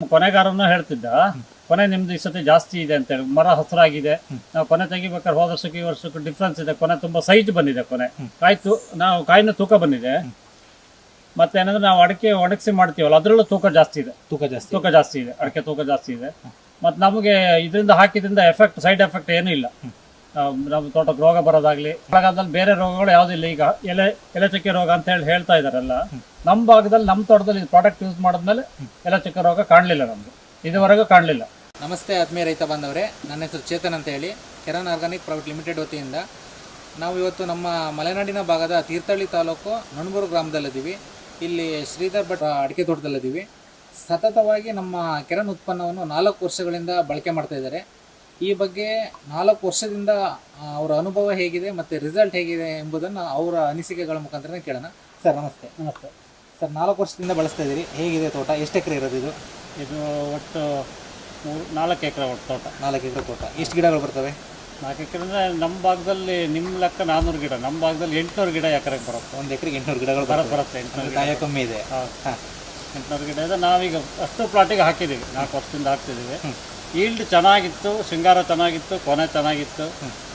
ಕೊನೆಗಾರನು ಹೇಳ್ತಿದ್ದ, ಕೊನೆ ನಿಮ್ದು ಈ ಸತಿ ಜಾಸ್ತಿ ಇದೆ ಅಂತೇಳಿ, ಮರ ಹಸಿರಾಗಿದೆ. ನಾವು ಕೊನೆ ತೆಗಿಬೇಕಾದ್ರೆ ಹೋದ ವರ್ಷಕ್ಕೆ ಈ ವರ್ಷಕ್ಕೆ ಡಿಫ್ರೆನ್ಸ್ ಇದೆ. ಕೊನೆ ತುಂಬಾ ಸೈಜ್ ಬಂದಿದೆ. ಕೊನೆ ನಾವು ಕಾಯಿನ ತೂಕ ಬಂದಿದೆ. ಮತ್ತೆ ಏನಂದ್ರೆ ನಾವು ಅಡಿಕೆ ಒಣಗಿಸಿ ಮಾಡ್ತೀವಲ್ಲ, ಅದ್ರಲ್ಲೂ ತೂಕ ಜಾಸ್ತಿ ಇದೆ. ಅಡಿಕೆ ತೂಕ ಜಾಸ್ತಿ ಇದೆ. ಮತ್ತೆ ನಮಗೆ ಇದರಿಂದ ಹಾಕಿದ್ರಿಂದ ಸೈಡ್ ಎಫೆಕ್ಟ್ ಏನೂ ಇಲ್ಲ. ನಮ್ಮ ತೋಟಕ್ಕೆ ರೋಗ ಬರೋದಾಗ್ಲಿ, ಮಳೆಗಾಲದಲ್ಲಿ ಬೇರೆ ರೋಗಗಳು ಯಾವುದಿಲ್ಲ. ಈಗ ಎಲೆ ಚಕ್ಕೆ ರೋಗ ಅಂತ ಹೇಳ್ತಾ ಇದಾರೆಲ್ಲ. ನಮ್ಮ ಭಾಗದಲ್ಲಿ, ನಮ್ಮ ತೋಟದಲ್ಲಿ ಇದು ಪ್ರಾಡಕ್ಟ್ ಯೂಸ್ ಮಾಡಿದ್ಮೇಲೆ ಎಲೆ ಚಕ್ಕೆ ರೋಗ ಕಾಣಲಿಲ್ಲ, ನಮ್ಗೆ ಇದುವರೆಗೂ ಕಾಣಲಿಲ್ಲ. ನಮಸ್ತೆ ಆತ್ಮೀಯ ರೈತ ಬಾಂಧವರೇ, ನನ್ನ ಹೆಸರು ಚೇತನ್ ಅಂತ ಹೇಳಿ, ಕೆರನ್ ಆರ್ಗಾನಿಕ್ ಪ್ರೈವೇಟ್ ಲಿಮಿಟೆಡ್ ವತಿಯಿಂದ ನಾವು ಇವತ್ತು ನಮ್ಮ ಮಲೆನಾಡಿನ ಭಾಗದ ತೀರ್ಥಹಳ್ಳಿ ತಾಲೂಕು ನಣಬೂರು ಗ್ರಾಮದಲ್ಲಿದ್ದೀವಿ. ಇಲ್ಲಿ ಶ್ರೀಧರ್ ಭಟ್ ಅಡಿಕೆ ತೋಟದಲ್ಲಿದ್ದೀವಿ. ಸತತವಾಗಿ ನಮ್ಮ ಕೆರನ್ ಉತ್ಪನ್ನವನ್ನು 4 ವರ್ಷಗಳಿಂದ ಬಳಕೆ ಮಾಡ್ತಾ ಇದ್ದಾರೆ. ಈ ಬಗ್ಗೆ 4 ವರ್ಷದಿಂದ ಅವರ ಅನುಭವ ಹೇಗಿದೆ ಮತ್ತು ರಿಸಲ್ಟ್ ಹೇಗಿದೆ ಎಂಬುದನ್ನು ಅವರ ಅನಿಸಿಕೆಗಳ ಮುಖಾಂತರ ಕೇಳೋಣ. ಸರ್ ನಮಸ್ತೆ. ಸರ್, 4 ವರ್ಷದಿಂದ ಬಳಸ್ತಾ ಇದ್ದೀರಿ, ಹೇಗಿದೆ ತೋಟ? ಎಷ್ಟು ಎಕರೆ ಇರೋದು ಇದು? ಇದು ಒಟ್ಟು 4 ಎಕರೆ ಒಟ್ಟು ತೋಟ. 4 ಎಕರೆ ತೋಟ. ಎಷ್ಟು ಗಿಡಗಳು ಬರ್ತವೆ? 4 ಎಕರೆ ಅಂದರೆ ನಮ್ಮ ಭಾಗದಲ್ಲಿ ನಿಮ್ಮ ಲೆಕ್ಕ 400 ಗಿಡ, ನಮ್ಮ ಭಾಗದಲ್ಲಿ 800 ಗಿಡ ಎಕರೆಗೆ ಬರುತ್ತೆ. 1 ಎಕರೆಗೆ 800 ಗಿಡಗಳು ಬರುತ್ತೆ. 800 ಕಾಯ ಕಮ್ಮಿ ಇದೆ. 800 ಗಿಡ ಇದೆ. ನಾವೀಗ ಅಷ್ಟು ಪ್ಲಾಟಿಗೆ ಹಾಕಿದ್ದೀವಿ, 4 ವರ್ಷದಿಂದ ಹಾಕ್ತಿದ್ದೀವಿ. ಈಲ್ಡ್ ಚೆನ್ನಾಗಿತ್ತು, ಶೃಂಗಾರ ಚೆನ್ನಾಗಿತ್ತು, ಕೊನೆ ಚೆನ್ನಾಗಿತ್ತು.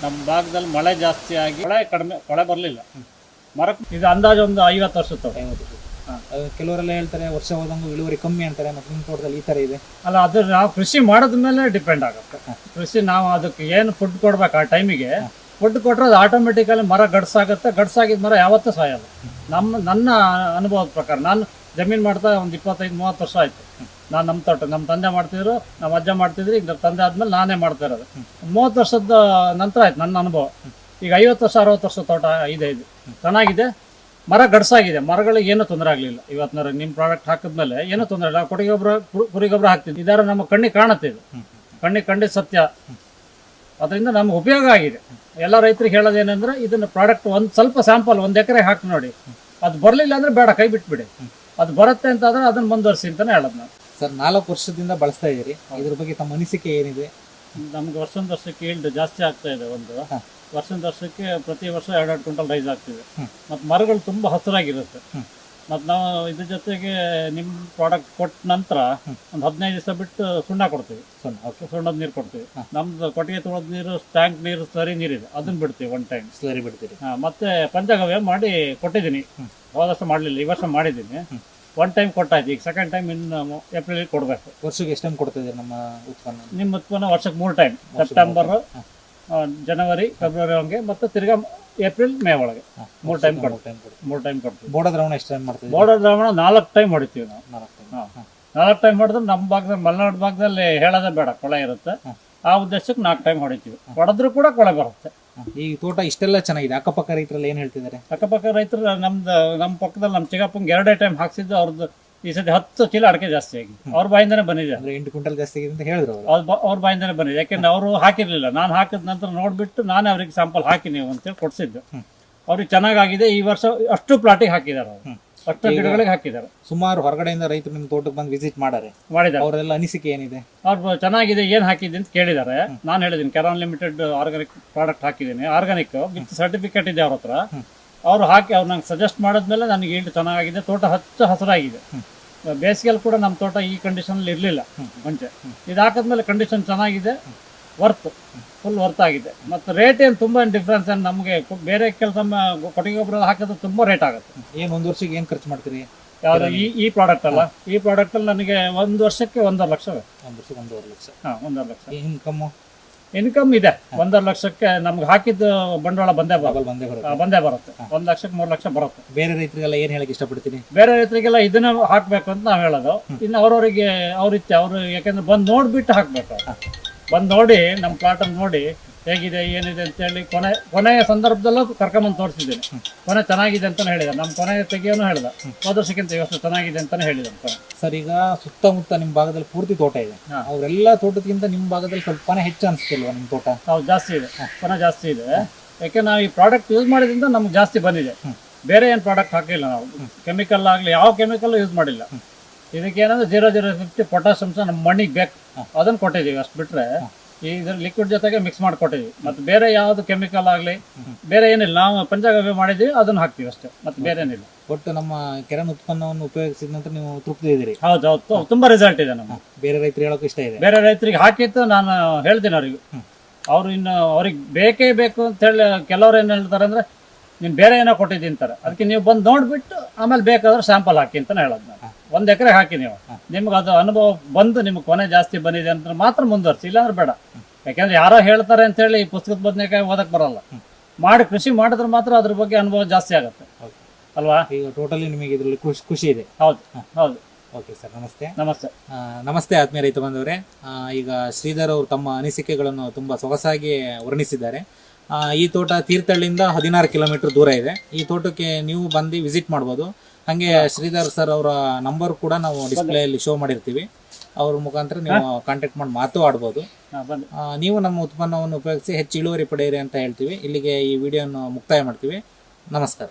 ನಮ್ಮ ಭಾಗದಲ್ಲಿ ಮಳೆ ಜಾಸ್ತಿ ಆಗಿ ಕೊಳೆ ಬರಲಿಲ್ಲ. ಮರಕ್ಕೆ ಇದು ಅಂದಾಜು ಒಂದು 50 ವರ್ಷದ ತೋಟ. ಕೆಲವರೆಲ್ಲ ಹೇಳ್ತಾರೆ ವರ್ಷ ಹೋದಂಗೂ ಇಳುವರಿ ಕಮ್ಮಿ ಅಂತಾರೆ. ಮತ್ತು ನಿಮ್ಮ ತೋಟದಲ್ಲಿ ಈ ಥರ ಇದೆ ಅಲ್ಲ, ಅದು ನಾವು ಕೃಷಿ ಮಾಡೋದ ಮೇಲೆ ಡಿಪೆಂಡ್ ಆಗುತ್ತೆ. ಕೃಷಿ ನಾವು ಅದಕ್ಕೆ ಏನು ಫುಡ್ ಕೊಡ್ಬೇಕು, ಆ ಟೈಮಿಗೆ ಫುಡ್ ಕೊಟ್ಟರೆ ಅದು ಆಟೋಮೆಟಿಕಲಿ ಮರ ಗಡ್ಸಾಗುತ್ತೆ. ಗಡ್ಸಾಗಿದ್ದ ಮರ ಯಾವತ್ತೂ ಸಾಯಲ್ಲ. ನನ್ನ ಅನುಭವದ ಪ್ರಕಾರ, ನಾನು ಜಮೀನು ಮಾಡ್ತಾ ಒಂದು 25-30 ವರ್ಷ ಆಯಿತು. ನಾನು ನಮ್ಮ ತೋಟ, ನಮ್ಮ ತಂದೆ ಮಾಡ್ತಿದ್ರು, ನಮ್ಮ ಅಜ್ಜ ಮಾಡ್ತಿದ್ರು. ಈಗ ತಂದೆ ಆದ್ಮೇಲೆ ನಾನೇ ಮಾಡ್ತಾ ಇರೋದು. 30 ವರ್ಷದ ನಂತರ ಆಯ್ತು ನನ್ನ ಅನುಭವ. ಈಗ 50 ವರ್ಷ 60 ವರ್ಷ ತೋಟ ಇದೆ. ಇದು ಚೆನ್ನಾಗಿದೆ, ಮರ ಗಡ್ಸಾಗಿದೆ. ಮರಗಳಿಗೆ ಏನೂ ತೊಂದರೆ ಆಗಲಿಲ್ಲ. ಇವತ್ತಿನ ನಿಮ್ಮ ಪ್ರಾಡಕ್ಟ್ ಹಾಕಿದ್ಮೇಲೆ ಏನೂ ತೊಂದರೆ ಇಲ್ಲ. ಕುರಿ ಗೊಬ್ಬರ ಹಾಕ್ತಿದ್ವಿ. ಇದರ ನಮ್ಮ ಕಣ್ಣಿಗೆ ಕಾಣುತ್ತೆ. ಇದು ಕಣ್ಣಿಗೆ ಸತ್ಯ. ಅದರಿಂದ ನಮ್ಗೆ ಉಪಯೋಗ ಆಗಿದೆ. ಎಲ್ಲ ರೈತರಿಗೆ ಹೇಳೋದೇನೆಂದ್ರೆ, ಇದನ್ನ ಪ್ರಾಡಕ್ಟ್ ಸ್ವಲ್ಪ ಸ್ಯಾಂಪಲ್ 1 ಎಕರೆ ಹಾಕಿ ನೋಡಿ. ಅದು ಬರಲಿಲ್ಲ ಅಂದರೆ ಬೇಡ, ಕೈ ಬಿಟ್ಬಿಡಿ. ಅದು ಬರುತ್ತೆ ಅಂತಾದ್ರೆ ಅದನ್ನು ಮುಂದುವರಿಸಿ ಅಂತಾನೆ ಹೇಳೋದು ನಾನು. ಸರ್, 4 ವರ್ಷದಿಂದ ಬಳಸ್ತಾ ಇದ್ದೀರಿ, ಇದ್ರ ಬಗ್ಗೆ ತಮ್ಮ ಅನಿಸಿಕೆ ಏನಿದೆ? ನಮ್ಗೆ ವರ್ಷಕ್ಕೆ ಈಲ್ಡ್ ಜಾಸ್ತಿ ಆಗ್ತಾ ಇದೆ. ವರ್ಷಕ್ಕೆ ಪ್ರತಿ ವರ್ಷ 2 ಕ್ವಿಂಟಲ್ ರೈಸ್ ಆಗ್ತಿದೆ. ಮತ್ತು ಮರಗಳು ತುಂಬ ಹಸಿರಾಗಿರುತ್ತೆ. ಮತ್ತು ನಾವು ಇದ್ರ ಜೊತೆಗೆ ನಿಮ್ಮ ಪ್ರಾಡಕ್ಟ್ ಕೊಟ್ಟ ನಂತರ ಒಂದು 15 ದಿವಸ ಬಿಟ್ಟು ಸುಣ್ಣ ಕೊಡ್ತೀವಿ. ಸುಣ್ಣದ ನೀರು ಕೊಡ್ತೀವಿ. ನಮ್ದು ಕೊಟ್ಟಿಗೆ ತೊಳೆದ ನೀರು, ಟ್ಯಾಂಕ್ ನೀರು, ಸ್ಲರಿ ನೀರಿದೆ, ಅದನ್ನ ಬಿಡ್ತೀವಿ. 1 ಟೈಮ್ ಸ್ಲರಿ ಬಿಡ್ತೀವಿ. ಮತ್ತೆ ಪಂಚಗವ್ಯ ಮಾಡಿ ಕೊಟ್ಟಿದ್ದೀನಿ. ಹೋದ ವರ್ಷ ಮಾಡಲಿಲ್ಲ, ಈ ವರ್ಷ ಮಾಡಿದ್ದೀನಿ. 1 ಟೈಮ್ ಕೊಟ್ಟಾಯ್ತು. ಈಗ 2nd ಟೈಮ್ ಇನ್ನು ಏಪ್ರಿಲ್ ಕೊಡಬೇಕು. ವರ್ಷಕ್ಕೆ ಎಷ್ಟು ಟೈಮ್ ಕೊಡ್ತಿದ್ದೀರಿ ನಮ್ಮ ಉತ್ಪನ್ನ? ನಿಮ್ಮ ಉತ್ಪನ್ನ ವರ್ಷಕ್ಕೆ 3 ಟೈಮ್, ಸೆಪ್ಟೆಂಬರ್, ಜನವರಿ, ಫೆಬ್ರವರಿ ಹಂಗೆ, ಮತ್ತು ತಿರ್ಗಾ ಏಪ್ರಿಲ್, ಮೇ ಒಳಗೆ 3 ಟೈಮ್ ಕೊಡ್ತೀವಿ. ಬೋರ್ಡ ದ್ರಾವಣ ಎಷ್ಟು ಟೈಮ್ ಮಾಡ್ತೀವಿ? ಬೋರ್ಡ ದ್ರಾವಣ 4 ಟೈಮ್ ಹೊಡಿತೀವಿ ನಾವು. 4 ಟೈಮ್ ಹೊಡೆದ್ರೆ ನಮ್ಮ ಭಾಗದಲ್ಲಿ, ಮಲೆನಾಡು ಭಾಗದಲ್ಲಿ ಹೇಳೋದೇ ಬೇಡ, ಕೊಳೆ ಇರುತ್ತೆ. ಆ ಉದ್ದೇಶಕ್ಕೆ 4 ಟೈಮ್ ಹೊಡಿತೀವಿ. ಹೊಡೆದ್ರೂ ಕೂಡ ಕೊಳೆ ಬರುತ್ತೆ. ಈ ತೋಟ ಇಷ್ಟೆಲ್ಲ ಚೆನ್ನಾಗಿದೆ, ಅಕ್ಕಪಕ್ಕ ರೈತರಲ್ಲಿ ಏನು ಹೇಳ್ತಿದ್ದಾರೆ? ಅಕ್ಕಪಕ್ಕ ರೈತರು ನಮ್ಮ ಪಕ್ಕದಲ್ಲಿ ನಮ್ಮ ಚಿಕ್ಕಪ್ಪಂಗೆ 2 ಟೈಮ್ ಹಾಕ್ಸಿದ್ದು. ಅವ್ರದ್ದು ಈ ಸತಿ 10 ಚೀಲ ಅಡಿಕೆ ಜಾಸ್ತಿ ಆಗಿ ಅವ್ರ ಬಾಯಿಂದನೇ ಬಂದಿದೆ. 8 ಕ್ವಿಂಟಲ್ ಜಾಸ್ತಿ ಆಗಿದೆ ಅಂತ ಹೇಳಿದ್ರು ಅವ್ರ ಬಾಯಿಂದನೇ ಬಂದಿದೆ. ಯಾಕೆಂದ್ರೆ ಅವರು ಹಾಕಿರ್ಲಿಲ್ಲ. ನಾನು ಹಾಕಿದ ನಂತರ ನೋಡ್ಬಿಟ್ಟು ನಾನೇ ಅವ್ರಿಗೆ ಸ್ಯಾಂಪಲ್ ಹಾಕಿ ನೀವು ಅಂತೇಳಿ ಕೊಡ್ಸಿದ್ದು. ಅವ್ರಿಗೆ ಚೆನ್ನಾಗಿದೆ. ಈ ವರ್ಷ ಅಷ್ಟು ಪ್ಲಾಟಿಗೆ ಹಾಕಿದ್ದಾರೆ, ಅವರು ಅಷ್ಟು ಗಿಡಗಳಿಗೆ ಹಾಕಿದ್ದಾರೆ. ಸುಮಾರು ಹೊರಗಡೆಯಿಂದ ರೈತರು ನಿಮ್ಮ ತೋಟಕ್ಕೆ ಬಂದು ವಿಸಿಟ್ ಮಾಡಿದ್ದಾರೆ. ಅವರೆಲ್ಲ ಅನಿಸಿಕೆ ಏನಿದೆ? ಅವ್ರು ಚೆನ್ನಾಗಿದೆ, ಏನು ಹಾಕಿದೆ ಅಂತ ಕೇಳಿದ್ದಾರೆ. ನಾನು ಹೇಳಿದ್ದೀನಿ, ಕೆರಾನ್ ಲಿಮಿಟೆಡ್ ಆರ್ಗಾನಿಕ್ ಪ್ರಾಡಕ್ಟ್ ಹಾಕಿದ್ದೀನಿ. ಆರ್ಗಾನಿಕ್ ವಿತ್ ಸರ್ಟಿಫಿಕೇಟ್ ಇದೆ ಅವ್ರ ಹತ್ರ. ಅವ್ರು ನಂಗೆ ಸಜೆಸ್ಟ್ ಮಾಡಿದ್ಮೇಲೆ ನನಗೆ ಈಲ್ಡ್ ಚೆನ್ನಾಗಿದೆ. ತೋಟ ಹಸಿರಾಗಿದೆ. ಬೇಸಿಗೆಯಲ್ಲಿ ಕೂಡ ನಮ್ಮ ತೋಟ ಈ ಕಂಡೀಷನಲ್ಲಿ ಇರಲಿಲ್ಲ ಮುಂಚೆ. ಇದು ಹಾಕಿದ್ಮೇಲೆ ಕಂಡೀಷನ್ ಚೆನ್ನಾಗಿದೆ. ಫುಲ್ ವರ್ತ್ ಆಗಿದೆ. ಮತ್ತು ರೇಟ್ ಏನು ತುಂಬ ಡಿಫ್ರೆನ್ಸ್ ಏನು ನಮಗೆ. ಬೇರೆ ಕೆಲಸ ಕೊಟ್ಟಿಗೆ ಗೊಬ್ಬರ ಹಾಕಿದ್ರೆ ತುಂಬ ರೇಟ್ ಆಗುತ್ತೆ. ಏನು 1 ವರ್ಷಕ್ಕೆ ಏನು ಖರ್ಚು ಮಾಡ್ತೀರಿ? ಯಾವುದು ಈ ಪ್ರಾಡಕ್ಟ್ ಅಲ್ಲ, ಈ ಪ್ರಾಡಕ್ಟಲ್ಲಿ ನನಗೆ 1 ವರ್ಷಕ್ಕೆ 1.5 ಲಕ್ಷ. 1 ವರ್ಷಕ್ಕೆ 1.5 ಲಕ್ಷ. 1.5 ಲಕ್ಷ ಇನ್ಕಮ್ ಇದೆ. 1.5 ಲಕ್ಷಕ್ಕೆ ನಮ್ಗೆ ಹಾಕಿದ್ದು ಬಂಡವಾಳ ಬಂದೇ ಬರುತ್ತೆ. 1 ಲಕ್ಷಕ್ಕೆ 3 ಲಕ್ಷ ಬರುತ್ತೆ. ಬೇರೆ ರೈತರಿಗೆಲ್ಲ ಏನು ಹೇಳಕ್ಕೆ ಇಷ್ಟಪಡ್ತೀನಿ? ಬೇರೆ ರೈತರಿಗೆಲ್ಲ ಇದನ್ನ ಹಾಕ್ಬೇಕು ಅಂತ ನಾವು ಹೇಳೋದು. ಇನ್ನು ಅವ್ರವರಿಗೆ ಅವರು ಯಾಕೆಂದ್ರೆ ಬಂದು ನೋಡ್ಬಿಟ್ಟು ಹಾಕ್ಬೇಕು. ಬಂದು ನೋಡಿ, ನಮ್ಮ ಪ್ಲಾಟನ್ನು ನೋಡಿ ಹೇಗಿದೆ ಏನಿದೆ ಅಂತೇಳಿ ಕೊನೆಯ ಸಂದರ್ಭದಲ್ಲೂ ಕರ್ಕೊಂಬಂದು ತೋರಿಸಿದ್ದೀನಿ. ಕೊನೆ ಚೆನ್ನಾಗಿದೆ ಅಂತಾನೆ ಹೇಳಿದ. ನಮ್ಮ ಕೊನೆ ತೆಗಿಯೋನು ಹೇಳ್ದ, ಹೋದ ವರ್ಷಕ್ಕಿಂತ ಇವತ್ತು ಚೆನ್ನಾಗಿದೆ ಅಂತಾನೆ ಹೇಳಿದ. ಸರ್, ಈಗ ಸುತ್ತಮುತ್ತ ನಿಮ್ಮ ಭಾಗದಲ್ಲಿ ಪೂರ್ತಿ ತೋಟ ಇದೆ. ಅವರೆಲ್ಲ ತೋಟಕ್ಕಿಂತ ನಿಮ್ಮ ಭಾಗದಲ್ಲಿ ಸ್ವಲ್ಪ ಕೊನೆ ಹೆಚ್ಚು ಅನಿಸ್ತಿಲ್ವಾ ನಿಮ್ಮ ತೋಟ? ಹೌದು, ಜಾಸ್ತಿ ಇದೆ, ಕೊನೆ ಜಾಸ್ತಿ ಇದೆ. ಯಾಕೆ ನಾವು ಈ ಪ್ರಾಡಕ್ಟ್ ಯೂಸ್ ಮಾಡಿದ್ರಿಂದ ನಮ್ಗೆ ಜಾಸ್ತಿ ಬಂದಿದೆ. ಬೇರೆ ಏನು ಪ್ರಾಡಕ್ಟ್ ಹಾಕಿಲ್ಲ ನಾವು. ಕೆಮಿಕಲ್ ಆಗಲಿ ಯಾವ ಕೆಮಿಕಲ್ ಯೂಸ್ ಮಾಡಿಲ್ಲ. ಇದಕ್ಕೆ ಏನಂದ್ರೆ 0.050 ಪೊಟ್ಯಾಷ್ ಅಂಶ ನಮ್ಮ ಮಣ್ಣಿಗೆ ಬೇಕು, ಅದನ್ನು ಕೊಟ್ಟಿದ್ದೀವಿ. ಅಷ್ಟು ಬಿಟ್ಟರೆ ಇದ್ರ ಲಿಕ್ವಿಡ್ ಜೊತೆಗೆ ಮಿಕ್ಸ್ ಮಾಡಿಕೊಟ್ಟಿದ್ವಿ. ಮತ್ತೆ ಬೇರೆ ಯಾವ್ದು ಕೆಮಿಕಲ್ ಆಗಲಿ ಬೇರೆ ಏನಿಲ್ಲ, ನಾವು ಪಂಚಗವ್ಯ ಮಾಡಿದ್ವಿ ಅದನ್ನ ಹಾಕ್ತೀವಿ ಅಷ್ಟೇ, ಮತ್ತೆ ಬೇರೆ ಏನಿಲ್ಲ. ಒಟ್ಟು ನಮ್ಮ ಕೆರನ್ ಉತ್ಪನ್ನವನ್ನು ಉಪಯೋಗಿಸಿದ ನಂತರ ನೀವು ತೃಪ್ತಿ ಇದ್ದೀರಿ? ಹೌದು ಹೌದು, ತುಂಬಾ ರಿಸಲ್ಟ್ ಇದೆ ನಮ್ಗೆ. ಬೇರೆ ರೈತರು ಹೇಳೋಕೆ ಇಷ್ಟ ಇದೆ? ಬೇರೆ ರೈತರಿಗೆ ಹಾಕಿತ್ತು ನಾನು ಹೇಳ್ತೀನಿ ಅವ್ರಿಗೆ. ಅವ್ರು ಇನ್ನು ಅವ್ರಿಗೆ ಬೇಕೇ ಬೇಕು ಅಂತ ಹೇಳಿ ಕೆಲವ್ರು ಏನ್ ಹೇಳ್ತಾರೆ ಅಂದ್ರೆ ನೀನ್ ಬೇರೆ ಏನೋ ಕೊಟ್ಟಿದ್ದೀನಿ ಅಂತಾರೆ. ಅದಕ್ಕೆ ನೀವು ಬಂದು ನೋಡ್ಬಿಟ್ಟು ಆಮೇಲೆ ಬೇಕಾದ್ರೆ ಸ್ಯಾಂಪಲ್ ಹಾಕಿ ಅಂತ ಹೇಳೋದು ನಾನು. 1 ಎಕರೆ ಹಾಕಿ ನೀವು, ನಿಮ್ಗೆ ಅದು ಅನುಭವ ಬಂದು ನಿಮ್ಗೆ ಕೊನೆ ಜಾಸ್ತಿ ಬಂದಿದೆ ಅಂತ ಮಾತ್ರ ಮುಂದುವರ್ಸಿ, ಇಲ್ಲಾಂದ್ರೆ ಬೇಡ. ಯಾಕಂದ್ರೆ ಯಾರೋ ಹೇಳ್ತಾರೆ ಅಂತ ಹೇಳಿ ಈ ಪುಸ್ತಕದ ಬದನೆಕಾಯಿ ಓದಕ್ ಬರಲ್ಲ. ಮಾಡಿ ಕೃಷಿ ಮಾಡಿದ್ರೆ ಮಾತ್ರ ಅದ್ರ ಬಗ್ಗೆ ಅನುಭವ ಜಾಸ್ತಿ ಆಗುತ್ತೆ ಅಲ್ವಾ. ಈಗ ಟೋಟಲಿ ನಿಮಗೆ ಇದರಲ್ಲಿ ಖುಷಿ ಇದೆ? ಹೌದು ಹೌದು. ಓಕೆ ಸರ್, ನಮಸ್ತೆ. ನಮಸ್ತೆ. ನಮಸ್ತೆ ಆತ್ಮೀಯ ರೈತ ಬಂದವರೇ. ಈಗ ಶ್ರೀಧರ್ ಅವರು ತಮ್ಮ ಅನಿಸಿಕೆಗಳನ್ನು ತುಂಬ ಸೊಗಸಾಗಿ ವರ್ಣಿಸಿದ್ದಾರೆ. ಈ ತೋಟ ತೀರ್ಥಹಳ್ಳಿಯಿಂದ 16 ಕಿಲೋಮೀಟರ್ ದೂರ ಇದೆ. ಈ ತೋಟಕ್ಕೆ ನೀವು ಬಂದು ವಿಸಿಟ್ ಮಾಡ್ಬೋದು. ಹಾಗೆ ಶ್ರೀಧರ್ ಸರ್ ಅವರ ನಂಬರ್ ಕೂಡ ನಾವು ಡಿಸ್ಪ್ಲೇಯಲ್ಲಿ ಶೋ ಮಾಡಿರ್ತೀವಿ. ಅವ್ರ ಮುಖಾಂತರ ನೀವು ಕಾಂಟ್ಯಾಕ್ಟ್ ಮಾಡಿ ಮಾತು ಆಡ್ಬೋದು. ನೀವು ನಮ್ಮ ಉತ್ಪನ್ನವನ್ನು ಉಪಯೋಗಿಸಿ ಹೆಚ್ಚು ಇಳುವರಿ ಪಡೆಯಿರಿ ಅಂತ ಹೇಳ್ತೀವಿ. ಇಲ್ಲಿಗೆ ಈ ವಿಡಿಯೋನ ಮುಕ್ತಾಯ ಮಾಡ್ತೀವಿ. ನಮಸ್ಕಾರ.